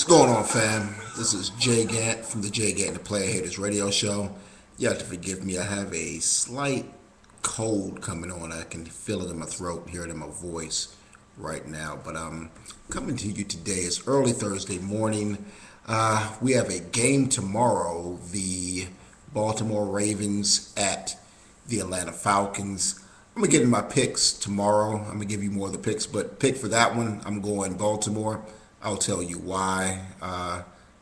What's going on, fam? This is Jay Gantt from the Jay Gantt and the Player Haters Radio Show. You have to forgive me. I have a slight cold coming on. I can feel it in my throat, hear it in my voice right now. But I'm coming to you today. It's early Thursday morning. We have a game tomorrow. The Baltimore Ravens at the Atlanta Falcons. I'm gonna get in my picks tomorrow. I'm gonna give you more of the picks, but pick for that one, I'm going Baltimore. I'll tell you why.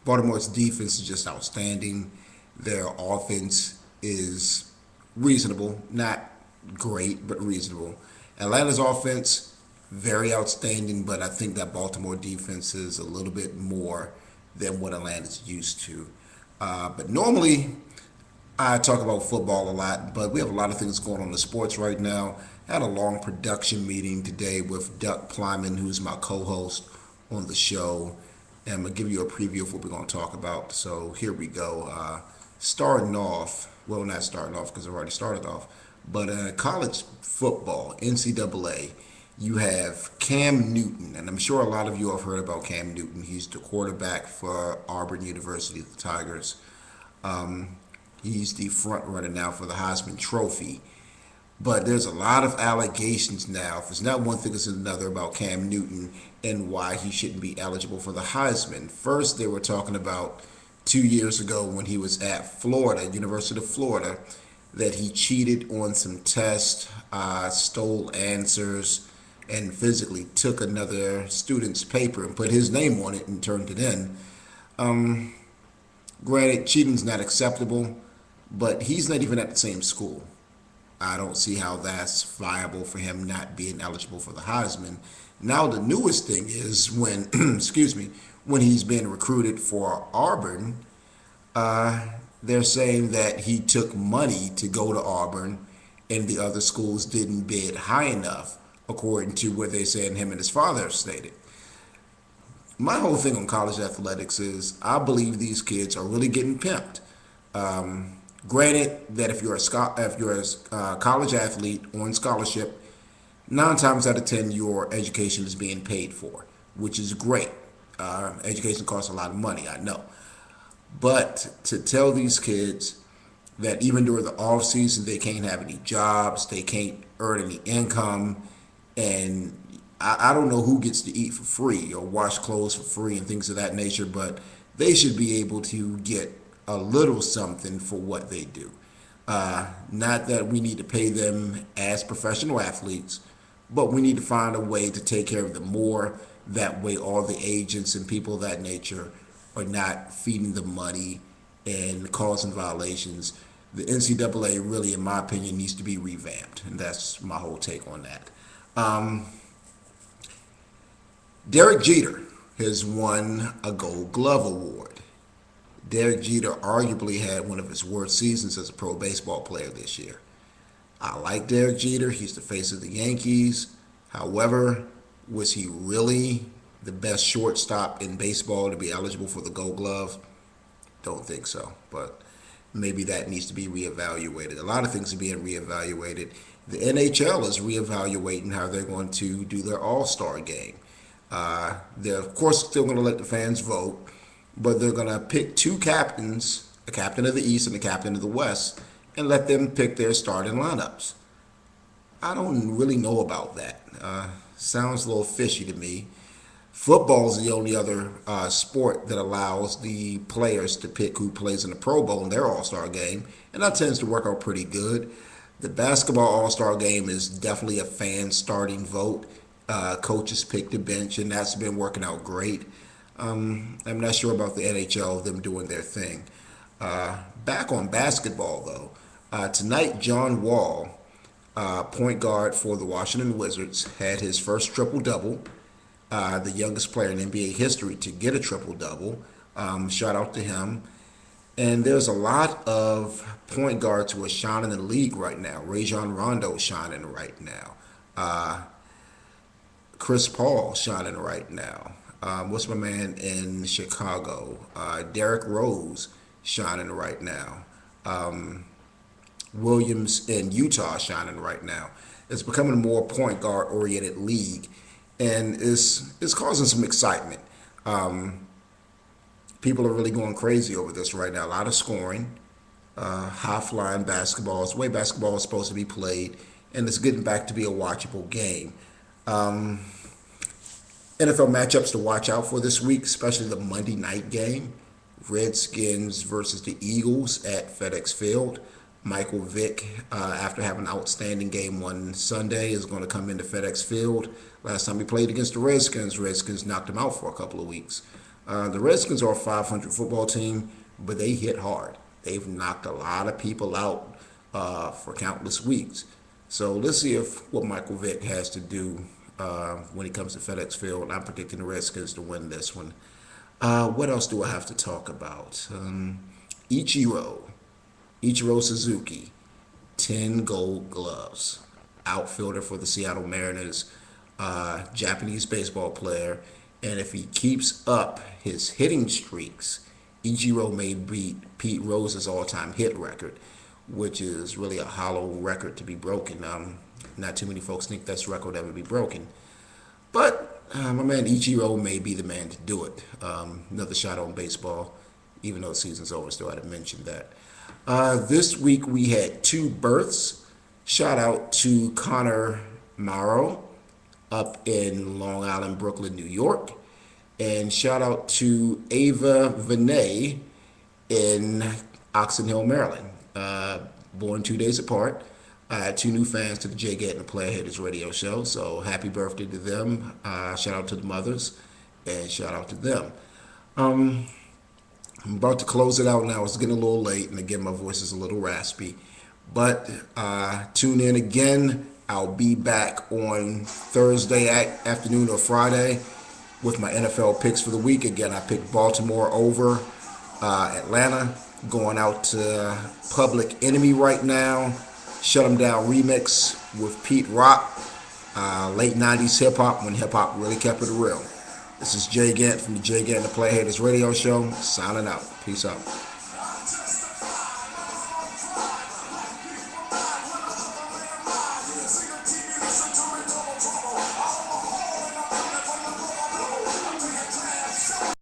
Baltimore's defense is just outstanding. Their offense is reasonable, not great, but reasonable. Atlanta's offense, very outstanding, but I think that Baltimore defense is a little bit more than what Atlanta's used to. But normally, I talk about football a lot, but we have a lot of things going on in the sports right now. I had a long production meeting today with Duck Plyman, who's my co-host on the show, and I'm going to give you a preview of what we're going to talk about. So here we go. Starting off, well, not starting off because I've already started off, but college football, NCAA, you have Cam Newton, and I'm sure a lot of you have heard about Cam Newton. He's the quarterback for Auburn University, the Tigers. He's the front runner now for the Heisman Trophy. But there's a lot of allegations now. If it's not one thing, it's another about Cam Newton and why he shouldn't be eligible for the Heisman. First, they were talking about 2 years ago when he was at Florida, University of Florida, that he cheated on some tests, stole answers, and physically took another student's paper and put his name on it and turned it in. Granted, cheating's not acceptable, but he's not even at the same school. I don't see how that's viable for him not being eligible for the Heisman. Now the newest thing is when, excuse me, when he's being recruited for Auburn, they're saying that he took money to go to Auburn and the other schools didn't bid high enough, according to what they're saying him and his father have stated. My whole thing on college athletics is I believe these kids are really getting pimped. Granted that if you're a college athlete on scholarship, 9 times out of 10 your education is being paid for, which is great. Education costs a lot of money, I know. But to tell these kids that even during the off season they can't have any jobs, they can't earn any income, and I don't know who gets to eat for free or wash clothes for free and things of that nature, but they should be able to get a little something for what they do. Not that we need to pay them as professional athletes, but we need to find a way to take care of them more. That way all the agents and people of that nature are not feeding them money and causing violations. The NCAA really, in my opinion, needs to be revamped, and that's my whole take on that. Derek Jeter has won a Gold Glove award. Derek Jeter arguably had one of his worst seasons as a pro baseball player this year. I like Derek Jeter. He's the face of the Yankees. However, was he really the best shortstop in baseball to be eligible for the Gold Glove? Don't think so, but maybe that needs to be reevaluated. A lot of things are being reevaluated. The NHL is reevaluating how they're going to do their All-Star game. They're, of course, still going to let the fans vote, but they're going to pick two captains, a captain of the East and a captain of the West, and let them pick their starting lineups. I don't really know about that. Sounds a little fishy to me. Football is the only other sport that allows the players to pick who plays in the Pro Bowl in their All-Star game, and that tends to work out pretty good. The basketball All-Star game is definitely a fan starting vote. Coaches pick the bench, and that's been working out great. I'm not sure about the NHL, them doing their thing. Back on basketball, though. Tonight, John Wall, point guard for the Washington Wizards, had his first triple-double, the youngest player in NBA history to get a triple-double. Shout out to him. And there's a lot of point guards who are shining in the league right now. Rajon Rondo is shining right now. Chris Paul shining right now. What's my man in Chicago? Derrick Rose shining right now. Williams in Utah shining right now. It's becoming a more point guard oriented league, and it's causing some excitement. People are really going crazy over this right now. A lot of scoring, high-flying basketball. It's the way basketball is supposed to be played, and it's getting back to be a watchable game. NFL matchups to watch out for this week, especially the Monday night game. Redskins versus the Eagles at FedEx Field. Michael Vick, after having an outstanding game on Sunday, is going to come into FedEx Field. Last time he played against the Redskins knocked him out for a couple of weeks. The Redskins are a 500 football team, but they hit hard. They've knocked a lot of people out for countless weeks. So let's see what Michael Vick has to do when he comes to FedEx Field. I'm predicting the Redskins to win this one. What else do I have to talk about? Ichiro Suzuki, 10 gold gloves. Outfielder for the Seattle Mariners, Japanese baseball player. And if he keeps up his hitting streaks, Ichiro may beat Pete Rose's all-time hit record, which is really a hollow record to be broken. Not too many folks think this record ever be broken. But my man Ichiro may be the man to do it. Another shot on baseball, even though the season's over, still had to mention that. This week we had 2 births. Shout out to Connor Morrow up in Long Island, Brooklyn, New York. And shout out to Ava Vinay in Oxon Hill, Maryland. Born 2 days apart. I had 2 new fans to the Jay Gantt and the Player Haters radio show, so happy birthday to them. Shout out to the mothers, and shout out to them. I'm about to close it out now. It's getting a little late, and again, my voice is a little raspy. But tune in again. I'll be back on Thursday afternoon or Friday with my NFL picks for the week. Again, I picked Baltimore over Atlanta. Going out to Public Enemy right now. Shut 'Em Down remix with Pete Rock. Late 90s hip-hop, when hip-hop really kept it real. This is Jay Gantt from the Jay Gantt and the Player Haters radio show. Signing out. Peace out.